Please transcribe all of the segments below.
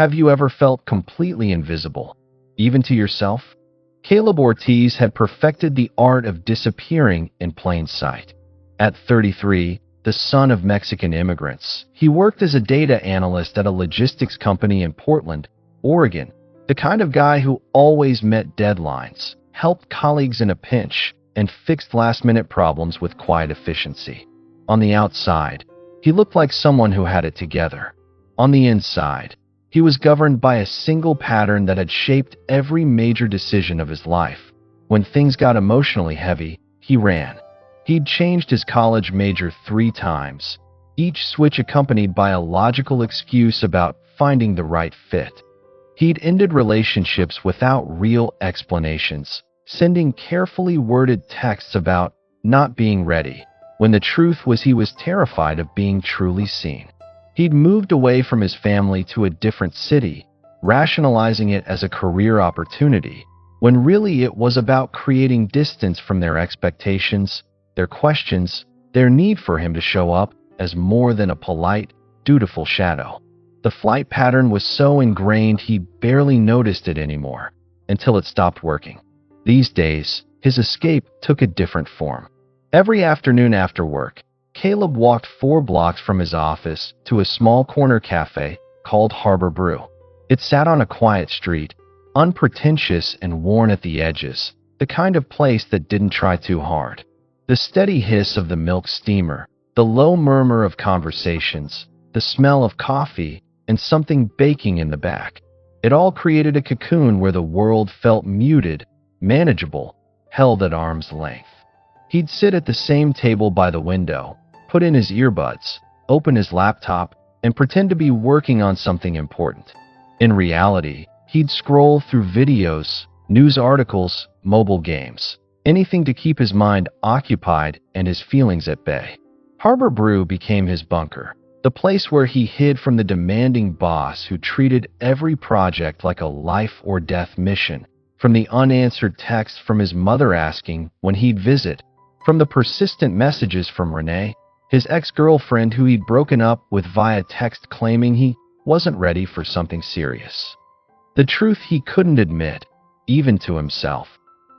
Have you ever felt completely invisible, even to yourself? Caleb Ortiz had perfected the art of disappearing in plain sight. At 33, the son of Mexican immigrants, he worked as a data analyst at a logistics company in Portland, Oregon, the kind of guy who always met deadlines, helped colleagues in a pinch, and fixed last-minute problems with quiet efficiency. On the outside, he looked like someone who had it together. On the inside, he was governed by a single pattern that had shaped every major decision of his life. When things got emotionally heavy, he ran. He'd changed his college major 3 times, each switch accompanied by a logical excuse about finding the right fit. He'd ended relationships without real explanations, sending carefully worded texts about not being ready, when the truth was he was terrified of being truly seen. He'd moved away from his family to a different city, rationalizing it as a career opportunity, when really it was about creating distance from their expectations, their questions, their need for him to show up as more than a polite, dutiful shadow. The flight pattern was so ingrained he barely noticed it anymore, until it stopped working. These days, his escape took a different form. Every afternoon after work, Caleb walked 4 blocks from his office to a small corner cafe called Harbor Brew. It sat on a quiet street, unpretentious and worn at the edges, the kind of place that didn't try too hard. The steady hiss of the milk steamer, the low murmur of conversations, the smell of coffee, and something baking in the back. It all created a cocoon where the world felt muted, manageable, held at arm's length. He'd sit at the same table by the window, put in his earbuds, open his laptop, and pretend to be working on something important. In reality, he'd scroll through videos, news articles, mobile games, anything to keep his mind occupied and his feelings at bay. Harbor Brew became his bunker, the place where he hid from the demanding boss who treated every project like a life-or-death mission, from the unanswered texts from his mother asking when he'd visit, from the persistent messages from Renee, his ex-girlfriend who he'd broken up with via text claiming he wasn't ready for something serious. The truth he couldn't admit, even to himself,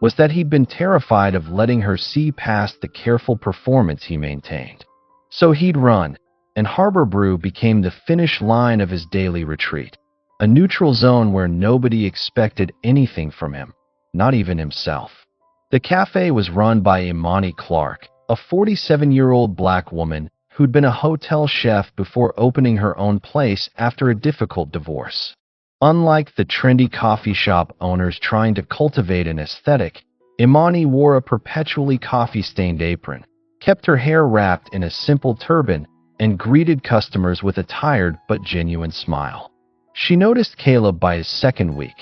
was that he'd been terrified of letting her see past the careful performance he maintained. So he'd run, and Harbor Brew became the finish line of his daily retreat, a neutral zone where nobody expected anything from him, not even himself. The cafe was run by Imani Clark, a 47-year-old black woman who'd been a hotel chef before opening her own place after a difficult divorce. Unlike the trendy coffee shop owners trying to cultivate an aesthetic, Imani wore a perpetually coffee-stained apron, kept her hair wrapped in a simple turban, and greeted customers with a tired but genuine smile. She noticed Caleb by his second week,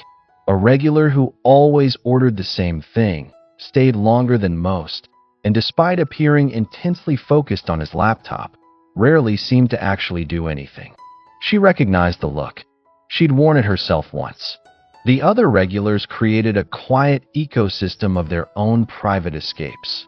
a regular who always ordered the same thing, stayed longer than most, and despite appearing intensely focused on his laptop, rarely seemed to actually do anything. She recognized the look. She'd worn it herself once. The other regulars created a quiet ecosystem of their own private escapes.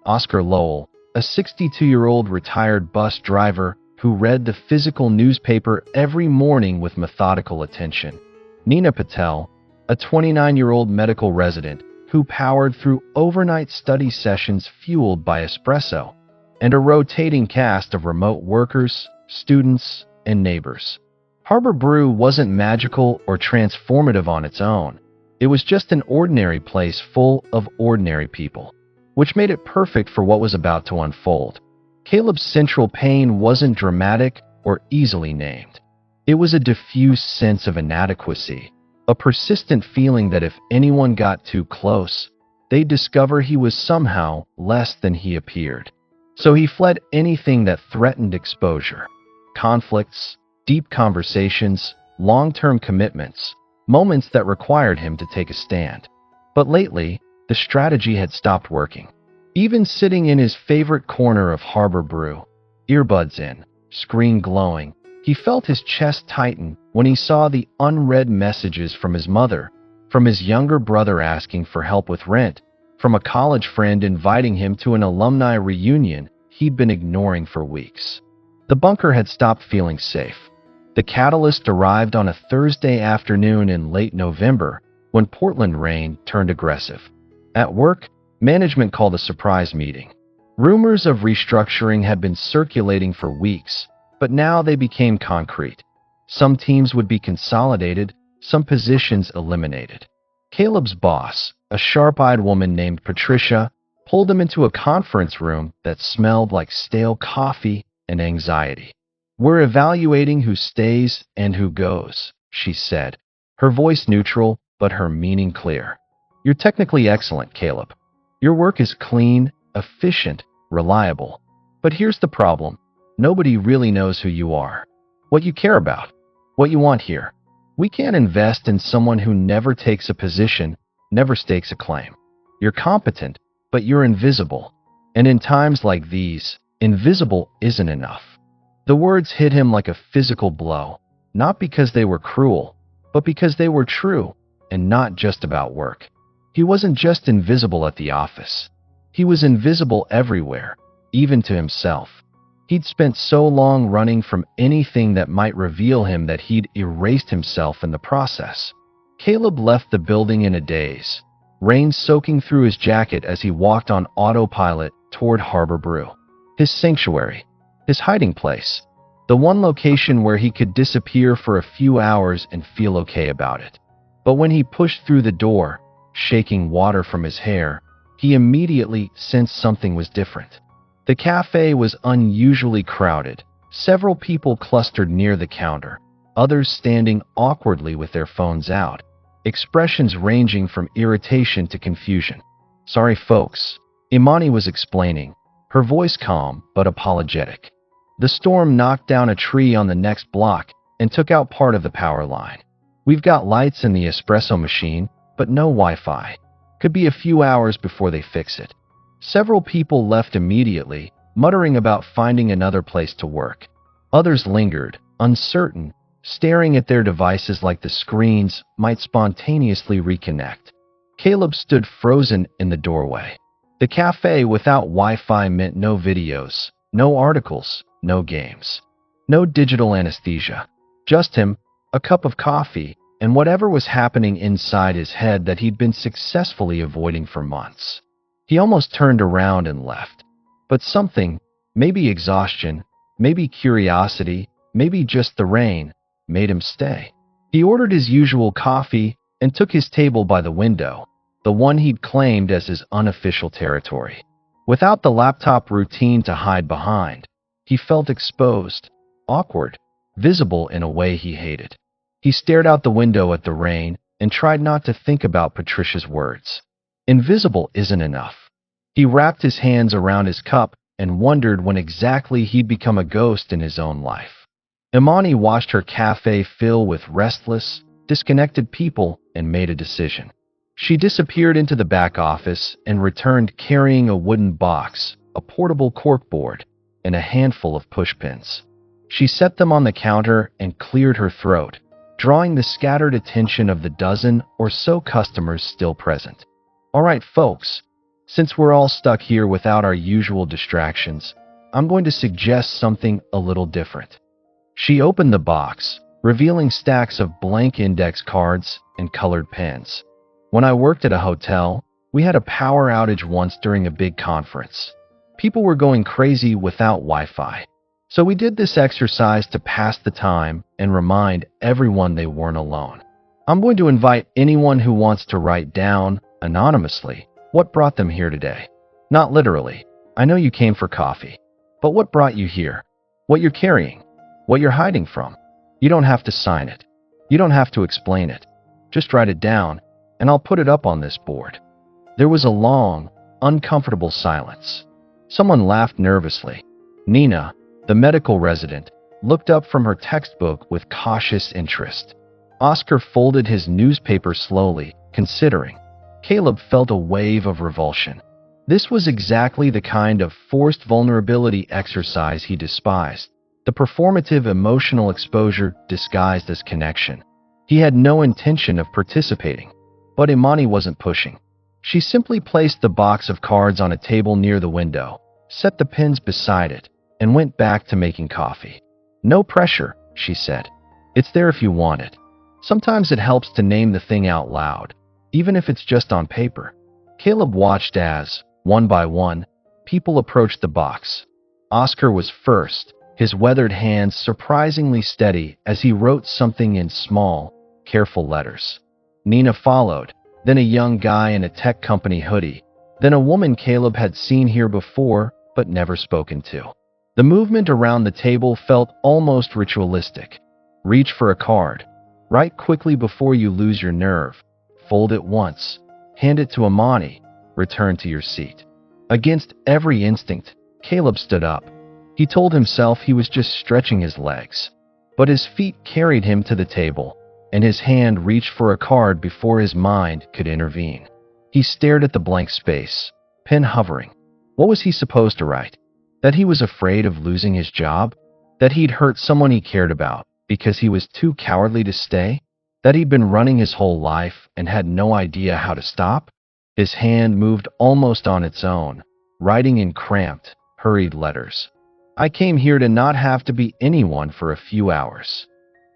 Oscar Lowell, a 62-year-old retired bus driver who read the physical newspaper every morning with methodical attention. Nina Patel, a 29-year-old medical resident who powered through overnight study sessions fueled by espresso, and a rotating cast of remote workers, students, and neighbors. Harbor Brew wasn't magical or transformative on its own. It was just an ordinary place full of ordinary people, which made it perfect for what was about to unfold. Caleb's central pain wasn't dramatic or easily named. It was a diffuse sense of inadequacy, a persistent feeling that if anyone got too close, they'd discover he was somehow less than he appeared. So he fled anything that threatened exposure. Conflicts, deep conversations, long-term commitments, moments that required him to take a stand. But lately, the strategy had stopped working. Even sitting in his favorite corner of Harbor Brew, earbuds in, screen glowing, he felt his chest tighten when he saw the unread messages from his mother, from his younger brother asking for help with rent, from a college friend inviting him to an alumni reunion he'd been ignoring for weeks. The bunker had stopped feeling safe. The catalyst arrived on a Thursday afternoon in late November when Portland rain turned aggressive. At work, management called a surprise meeting. Rumors of restructuring had been circulating for weeks, but now they became concrete. Some teams would be consolidated, some positions eliminated. Caleb's boss, a sharp-eyed woman named Patricia, pulled him into a conference room that smelled like stale coffee and anxiety. "We're evaluating who stays and who goes," she said, her voice neutral but her meaning clear. "You're technically excellent, Caleb. Your work is clean, efficient, reliable. But here's the problem. Nobody really knows who you are, what you care about, what you want here. We can't invest in someone who never takes a position, never stakes a claim. You're competent, but you're invisible. And in times like these, invisible isn't enough." The words hit him like a physical blow, not because they were cruel, but because they were true, and not just about work. He wasn't just invisible at the office. He was invisible everywhere, even to himself. He'd spent so long running from anything that might reveal him that he'd erased himself in the process. Caleb left the building in a daze, rain soaking through his jacket as he walked on autopilot toward Harbor Brew, his sanctuary, his hiding place, the one location where he could disappear for a few hours and feel okay about it. But when he pushed through the door, shaking water from his hair, he immediately sensed something was different. The cafe was unusually crowded, several people clustered near the counter, others standing awkwardly with their phones out, expressions ranging from irritation to confusion. "Sorry, folks," Imani was explaining, her voice calm but apologetic. "The storm knocked down a tree on the next block and took out part of the power line. We've got lights in the espresso machine, but no Wi-Fi. Could be a few hours before they fix it." Several people left immediately, muttering about finding another place to work. Others lingered, uncertain, staring at their devices like the screens might spontaneously reconnect. Caleb stood frozen in the doorway. The cafe without Wi-Fi meant no videos, no articles, no games, no digital anesthesia. Just him, a cup of coffee, and whatever was happening inside his head that he'd been successfully avoiding for months. He almost turned around and left. But something, maybe exhaustion, maybe curiosity, maybe just the rain, made him stay. He ordered his usual coffee and took his table by the window, the one he'd claimed as his unofficial territory. Without the laptop routine to hide behind, he felt exposed, awkward, visible in a way he hated. He stared out the window at the rain and tried not to think about Patricia's words. Invisible isn't enough. He wrapped his hands around his cup and wondered when exactly he'd become a ghost in his own life. Imani watched her cafe fill with restless, disconnected people and made a decision. She disappeared into the back office and returned carrying a wooden box, a portable corkboard, and a handful of pushpins. She set them on the counter and cleared her throat, drawing the scattered attention of the dozen or so customers still present. "All right, folks, since we're all stuck here without our usual distractions, I'm going to suggest something a little different." She opened the box, revealing stacks of blank index cards and colored pens. "When I worked at a hotel, we had a power outage once during a big conference. People were going crazy without Wi-Fi. So we did this exercise to pass the time and remind everyone they weren't alone. I'm going to invite anyone who wants to write down, anonymously, what brought them here today. Not literally. I know you came for coffee. But what brought you here? What you're carrying? What you're hiding from? You don't have to sign it. You don't have to explain it. Just write it down, and I'll put it up on this board." There was a long, uncomfortable silence. Someone laughed nervously. Nina, the medical resident, looked up from her textbook with cautious interest. Oscar folded his newspaper slowly, considering. Caleb felt a wave of revulsion. This was exactly the kind of forced vulnerability exercise he despised, the performative emotional exposure disguised as connection. He had no intention of participating, but Imani wasn't pushing. She simply placed the box of cards on a table near the window, set the pins beside it, and went back to making coffee. "No pressure," she said. It's there if you want it. Sometimes it helps to name the thing out loud, even if it's just on paper. Caleb watched as, one by one, people approached the box. Oscar was first, his weathered hands surprisingly steady as he wrote something in small, careful letters. Nina followed, then a young guy in a tech company hoodie, then a woman Caleb had seen here before but never spoken to. The movement around the table felt almost ritualistic. Reach for a card. Write quickly before you lose your nerve. Fold it once. Hand it to Amani. Return to your seat. Against every instinct, Caleb stood up. He told himself he was just stretching his legs. But his feet carried him to the table, and his hand reached for a card before his mind could intervene. He stared at the blank space, pen hovering. What was he supposed to write? That he was afraid of losing his job? That he'd hurt someone he cared about because he was too cowardly to stay? That he'd been running his whole life and had no idea how to stop? His hand moved almost on its own, writing in cramped, hurried letters. I came here to not have to be anyone for a few hours.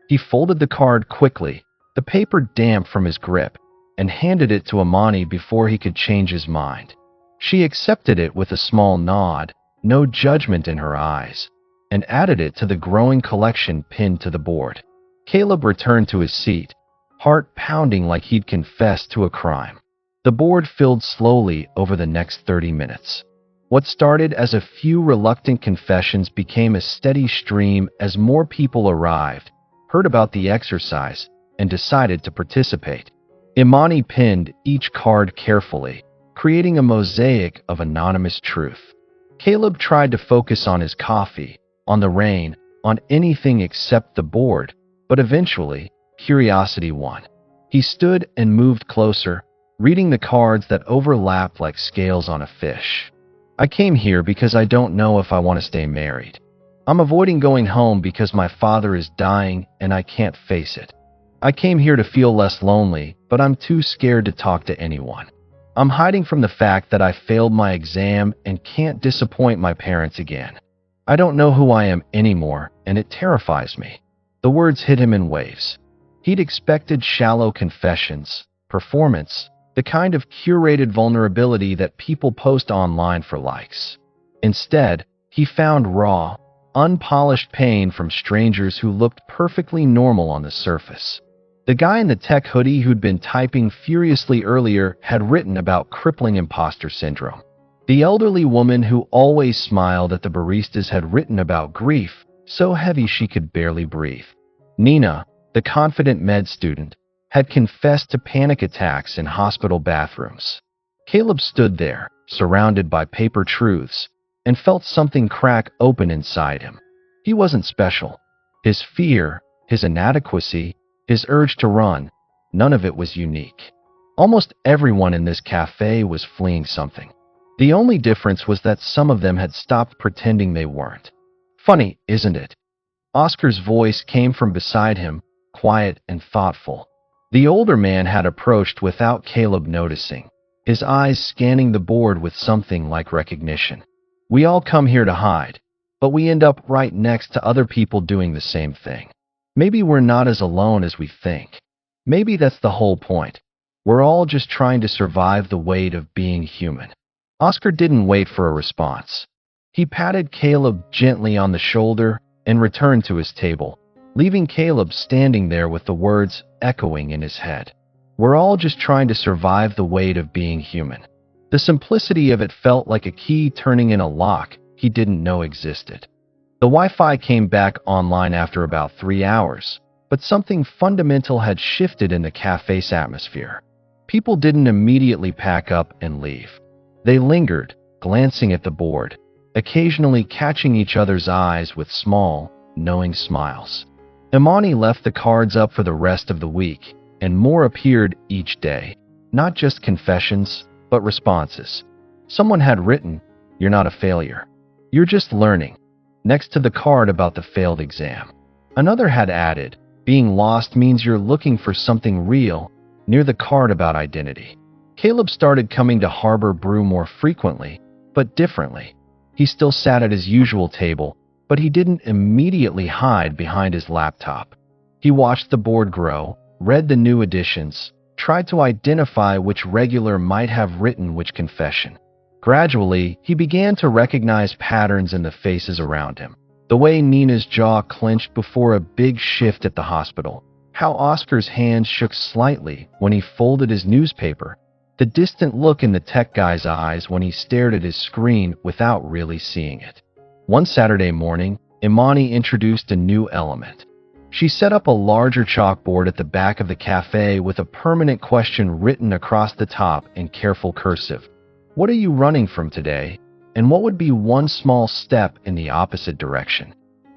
He folded the card quickly, the paper damp from his grip, and handed it to Amani before he could change his mind. She accepted it with a small nod, no judgment in her eyes, and added it to the growing collection pinned to the board. Caleb returned to his seat, heart pounding like he'd confessed to a crime. The board filled slowly over the next 30 minutes. What started as a few reluctant confessions became a steady stream as more people arrived, heard about the exercise, and decided to participate. Imani pinned each card carefully, creating a mosaic of anonymous truth. Caleb tried to focus on his coffee, on the rain, on anything except the board, but eventually, curiosity won. He stood and moved closer, reading the cards that overlapped like scales on a fish. I came here because I don't know if I want to stay married. I'm avoiding going home because my father is dying and I can't face it. I came here to feel less lonely, but I'm too scared to talk to anyone. I'm hiding from the fact that I failed my exam and can't disappoint my parents again. I don't know who I am anymore, and it terrifies me. The words hit him in waves. He'd expected shallow confessions, performance, the kind of curated vulnerability that people post online for likes. Instead, he found raw, unpolished pain from strangers who looked perfectly normal on the surface. The guy in the tech hoodie who'd been typing furiously earlier had written about crippling imposter syndrome. The elderly woman who always smiled at the baristas had written about grief, so heavy she could barely breathe. Nina, the confident med student, had confessed to panic attacks in hospital bathrooms. Caleb stood there, surrounded by paper truths, and felt something crack open inside him. He wasn't special. His fear, his inadequacy, his urge to run, none of it was unique. Almost everyone in this cafe was fleeing something. The only difference was that some of them had stopped pretending they weren't. Funny, isn't it? Oscar's voice came from beside him, quiet and thoughtful. The older man had approached without Caleb noticing, his eyes scanning the board with something like recognition. We all come here to hide, but we end up right next to other people doing the same thing. Maybe we're not as alone as we think. Maybe that's the whole point. We're all just trying to survive the weight of being human. Oscar didn't wait for a response. He patted Caleb gently on the shoulder and returned to his table, leaving Caleb standing there with the words echoing in his head. We're all just trying to survive the weight of being human. The simplicity of it felt like a key turning in a lock he didn't know existed. The Wi-Fi came back online after about 3 hours, but something fundamental had shifted in the cafe's atmosphere. People didn't immediately pack up and leave. They lingered, glancing at the board, occasionally catching each other's eyes with small, knowing smiles. Imani left the cards up for the rest of the week, and more appeared each day. Not just confessions, but responses. Someone had written, "You're not a failure. You're just learning," next to the card about the failed exam. Another had added, "Being lost means you're looking for something real," near the card about identity. Caleb started coming to Harbor Brew more frequently, but differently. He still sat at his usual table, but he didn't immediately hide behind his laptop. He watched the board grow, read the new additions, tried to identify which regular might have written which confession. Gradually, he began to recognize patterns in the faces around him. The way Nina's jaw clenched before a big shift at the hospital, how Oscar's hands shook slightly when he folded his newspaper, the distant look in the tech guy's eyes when he stared at his screen without really seeing it. One Saturday morning, Imani introduced a new element. She set up a larger chalkboard at the back of the cafe with a permanent question written across the top in careful cursive. What are you running from today? And what would be one small step in the opposite direction?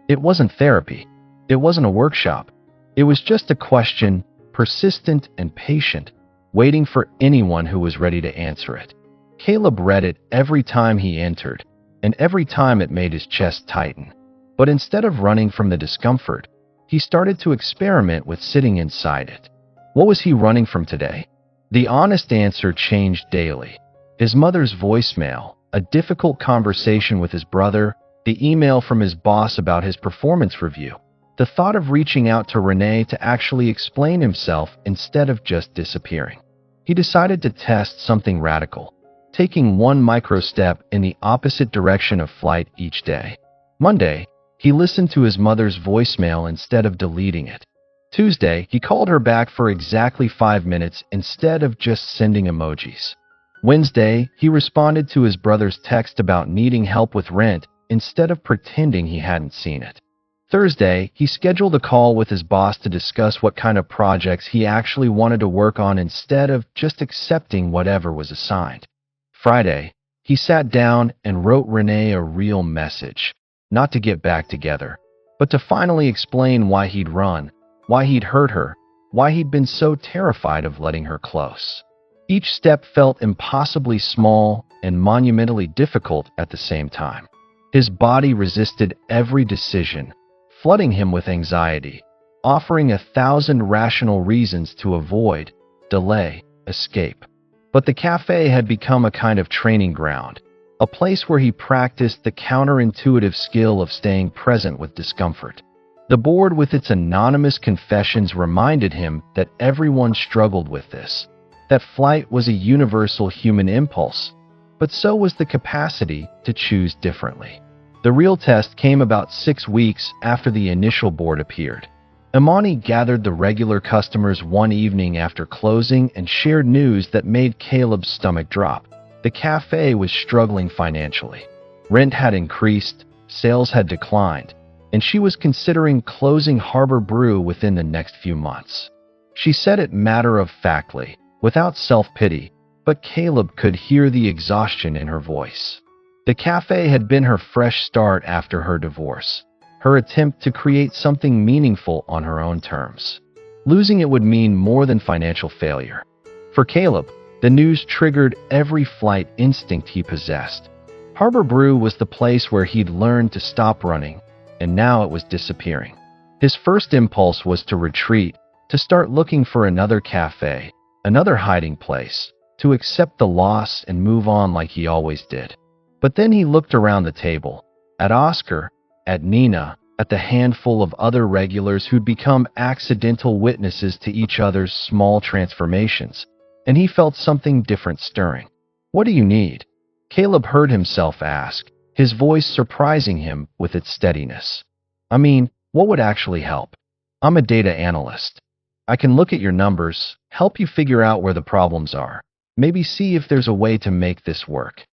It wasn't therapy. It wasn't a workshop. It was just a question, persistent and patient, waiting for anyone who was ready to answer it. Caleb read it every time he entered, and every time it made his chest tighten. But instead of running from the discomfort, he started to experiment with sitting inside it. What was he running from today? The honest answer changed daily. His mother's voicemail, a difficult conversation with his brother, the email from his boss about his performance review, the thought of reaching out to Renee to actually explain himself instead of just disappearing. He decided to test something radical, taking one micro step in the opposite direction of flight each day. Monday, he listened to his mother's voicemail instead of deleting it. Tuesday, he called her back for exactly 5 minutes instead of just sending emojis. Wednesday, he responded to his brother's text about needing help with rent instead of pretending he hadn't seen it. Thursday, he scheduled a call with his boss to discuss what kind of projects he actually wanted to work on instead of just accepting whatever was assigned. Friday, he sat down and wrote Renee a real message, not to get back together, but to finally explain why he'd run, why he'd hurt her, why he'd been so terrified of letting her close. Each step felt impossibly small and monumentally difficult at the same time. His body resisted every decision, flooding him with anxiety, offering 1,000 rational reasons to avoid, delay, escape. But the cafe had become a kind of training ground, a place where he practiced the counterintuitive skill of staying present with discomfort. The board with its anonymous confessions reminded him that everyone struggled with this, that flight was a universal human impulse, but so was the capacity to choose differently. The real test came about 6 weeks after the initial board appeared. Imani gathered the regular customers one evening after closing and shared news that made Caleb's stomach drop. The cafe was struggling financially. Rent had increased, sales had declined, and she was considering closing Harbor Brew within the next few months. She said it matter-of-factly, without self-pity, but Caleb could hear the exhaustion in her voice. The cafe had been her fresh start after her divorce, her attempt to create something meaningful on her own terms. Losing it would mean more than financial failure. For Caleb, the news triggered every flight instinct he possessed. Harbor Brew was the place where he'd learned to stop running, and now it was disappearing. His first impulse was to retreat, to start looking for another cafe, another hiding place, to accept the loss and move on like he always did. But then he looked around the table, at Oscar, at Nina, at the handful of other regulars who'd become accidental witnesses to each other's small transformations, and he felt something different stirring. "What do you need?" Caleb heard himself ask, his voice surprising him with its steadiness. "I mean, what would actually help? I'm a data analyst. I can look at your numbers, help you figure out where the problems are, maybe see if there's a way to make this work."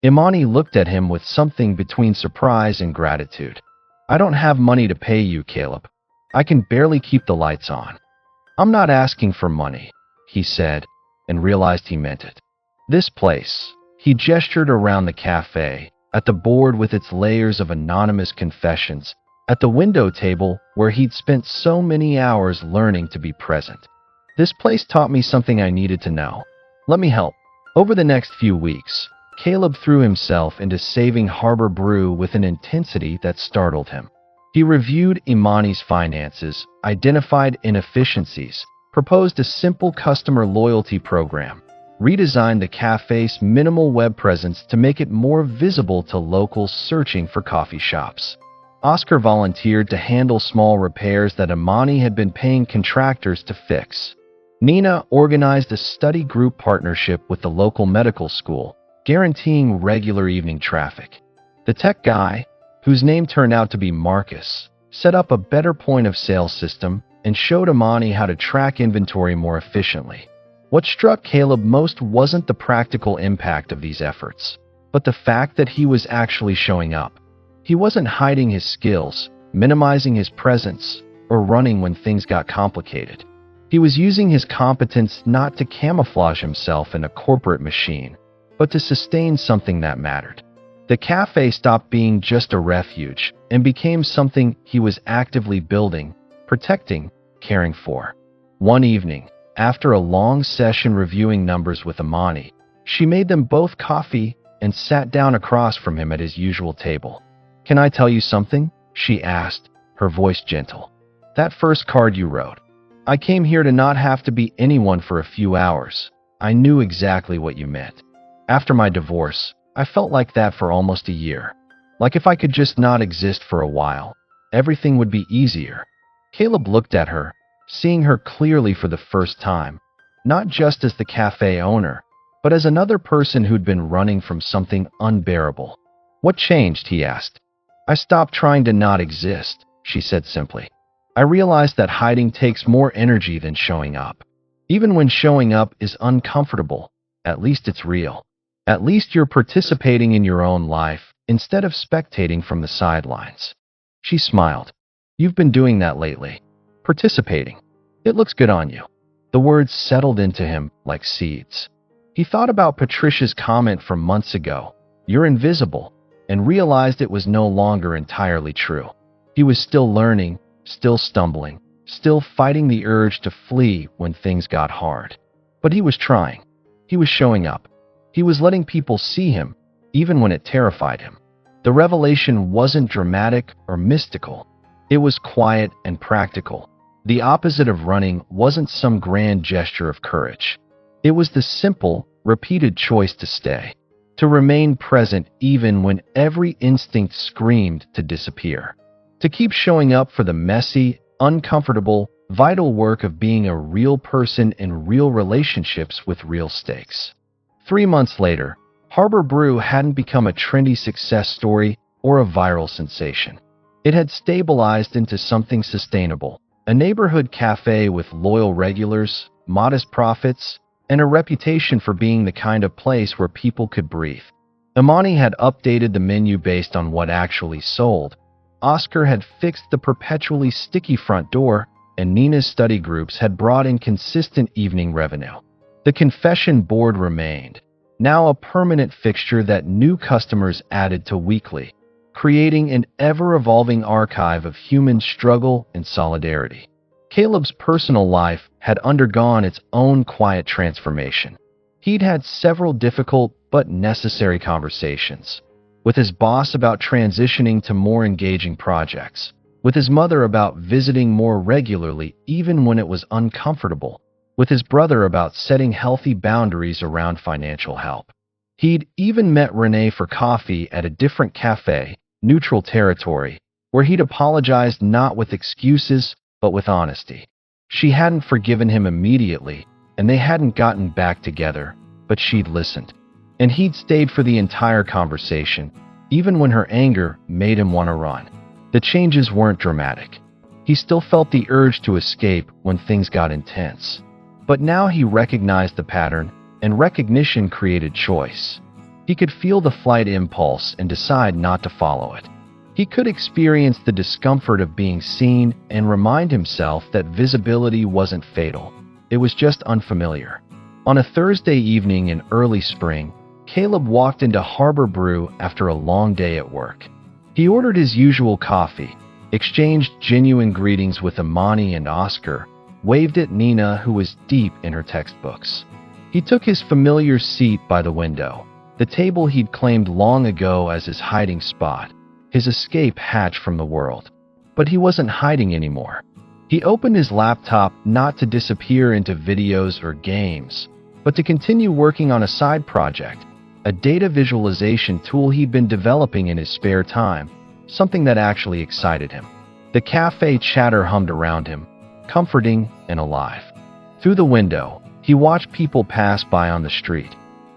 Imani looked at him with something between surprise and gratitude. "I don't have money to pay you, Caleb. I can barely keep the lights on." "I'm not asking for money," he said, and realized he meant it. This place, he gestured around the cafe, at the board with its layers of anonymous confessions, at the window table where he'd spent so many hours learning to be present. "This place taught me something I needed to know. Let me help." Over the next few weeks, Caleb threw himself into saving Harbor Brew with an intensity that startled him. He reviewed Imani's finances, identified inefficiencies, proposed a simple customer loyalty program, redesigned the cafe's minimal web presence to make it more visible to locals searching for coffee shops. Oscar volunteered to handle small repairs that Imani had been paying contractors to fix. Nina organized a study group partnership with the local medical school, guaranteeing regular evening traffic. The tech guy, whose name turned out to be Marcus, set up a better point-of-sale system and showed Imani how to track inventory more efficiently. What struck Caleb most wasn't the practical impact of these efforts, but the fact that he was actually showing up. He wasn't hiding his skills, minimizing his presence, or running when things got complicated. He was using his competence not to camouflage himself in a corporate machine, but to sustain something that mattered. The cafe stopped being just a refuge and became something he was actively building, protecting, caring for. One evening, after a long session reviewing numbers with Imani, she made them both coffee and sat down across from him at his usual table. "Can I tell you something?" she asked, her voice gentle. "That first card you wrote. I came here to not have to be anyone for a few hours. I knew exactly what you meant. After my divorce, I felt like that for almost a year. Like if I could just not exist for a while, everything would be easier." Caleb looked at her, seeing her clearly for the first time, not just as the cafe owner, but as another person who'd been running from something unbearable. "What changed?" he asked. "I stopped trying to not exist," she said simply. "I realized that hiding takes more energy than showing up. Even when showing up is uncomfortable, at least it's real. At least you're participating in your own life instead of spectating from the sidelines." She smiled. "You've been doing that lately. Participating. It looks good on you." The words settled into him like seeds. He thought about Patricia's comment from months ago, "You're invisible," and realized it was no longer entirely true. He was still learning, still stumbling, still fighting the urge to flee when things got hard. But he was trying. He was showing up. He was letting people see him, even when it terrified him. The revelation wasn't dramatic or mystical. It was quiet and practical. The opposite of running wasn't some grand gesture of courage. It was the simple, repeated choice to stay, to remain present even when every instinct screamed to disappear, to keep showing up for the messy, uncomfortable, vital work of being a real person in real relationships with real stakes. 3 months later, Harbor Brew hadn't become a trendy success story or a viral sensation. It had stabilized into something sustainable, a neighborhood cafe with loyal regulars, modest profits, and a reputation for being the kind of place where people could breathe. Imani had updated the menu based on what actually sold. Oscar had fixed the perpetually sticky front door, and Nina's study groups had brought in consistent evening revenue. The confession board remained, now a permanent fixture that new customers added to weekly, creating an ever-evolving archive of human struggle and solidarity. Caleb's personal life had undergone its own quiet transformation. He'd had several difficult but necessary conversations. With his boss about transitioning to more engaging projects. With his mother about visiting more regularly even when it was uncomfortable. With his brother about setting healthy boundaries around financial help. He'd even met Renee for coffee at a different cafe, neutral territory, where he'd apologized not with excuses, but with honesty. She hadn't forgiven him immediately, and they hadn't gotten back together, but she'd listened. And he'd stayed for the entire conversation, even when her anger made him want to run. The changes weren't dramatic. He still felt the urge to escape when things got intense. But now he recognized the pattern, and recognition created choice. He could feel the flight impulse and decide not to follow it. He could experience the discomfort of being seen and remind himself that visibility wasn't fatal. It was just unfamiliar. On a Thursday evening in early spring, Caleb walked into Harbor Brew after a long day at work. He ordered his usual coffee, exchanged genuine greetings with Imani and Oscar, waved at Nina, who was deep in her textbooks. He took his familiar seat by the window, the table he'd claimed long ago as his hiding spot, his escape hatch from the world. But he wasn't hiding anymore. He opened his laptop not to disappear into videos or games, but to continue working on a side project, a data visualization tool he'd been developing in his spare time, something that actually excited him. The cafe chatter hummed around him, comforting and alive. Through the window, he watched people pass by on the street,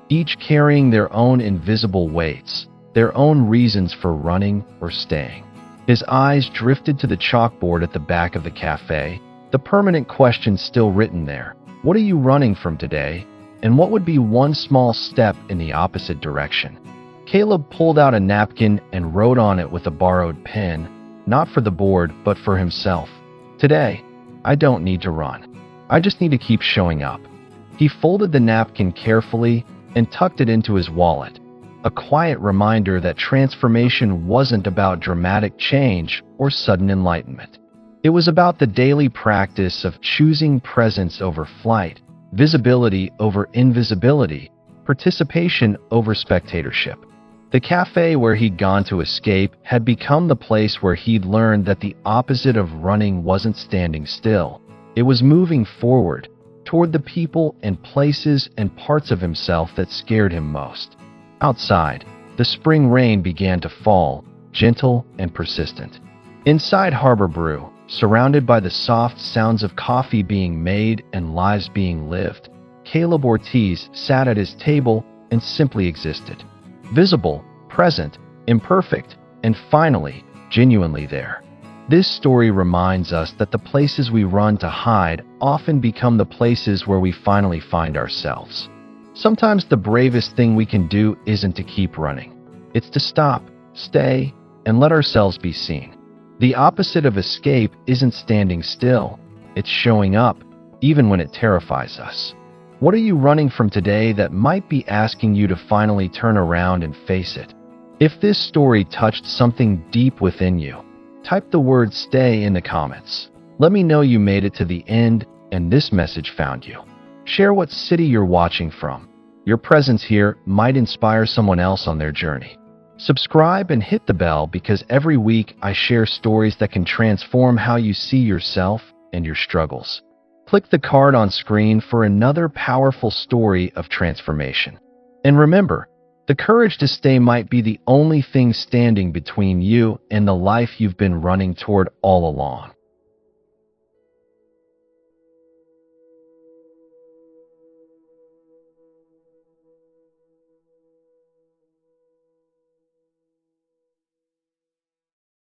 each carrying their own invisible weights, their own reasons for running or staying. His eyes drifted to the chalkboard at the back of the cafe, the permanent question still written there. What are you running from today? And what would be one small step in the opposite direction? Caleb pulled out a napkin and wrote on it with a borrowed pen, not for the board, but for himself. Today, I don't need to run. I just need to keep showing up. He folded the napkin carefully and tucked it into his wallet, a quiet reminder that transformation wasn't about dramatic change or sudden enlightenment. It was about the daily practice of choosing presence over flight, visibility over invisibility, participation over spectatorship. The cafe where he'd gone to escape had become the place where he'd learned that the opposite of running wasn't standing still. It was moving forward, toward the people and places and parts of himself that scared him most. Outside, the spring rain began to fall, gentle and persistent. Inside Harbor Brew, surrounded by the soft sounds of coffee being made and lives being lived, Caleb Ortiz sat at his table and simply existed. Visible, present, imperfect, and finally, genuinely there. This story reminds us that the places we run to hide often become the places where we finally find ourselves. Sometimes the bravest thing we can do isn't to keep running. It's to stop, stay, and let ourselves be seen. The opposite of escape isn't standing still. It's showing up, even when it terrifies us. What are you running from today that might be asking you to finally turn around and face it? If this story touched something deep within you, type the word "stay" in the comments. Let me know you made it to the end and this message found you. Share what city you're watching from. Your presence here might inspire someone else on their journey. Subscribe and hit the bell because every week I share stories that can transform how you see yourself and your struggles. Click the card on screen for another powerful story of transformation. And remember, the courage to stay might be the only thing standing between you and the life you've been running toward all along.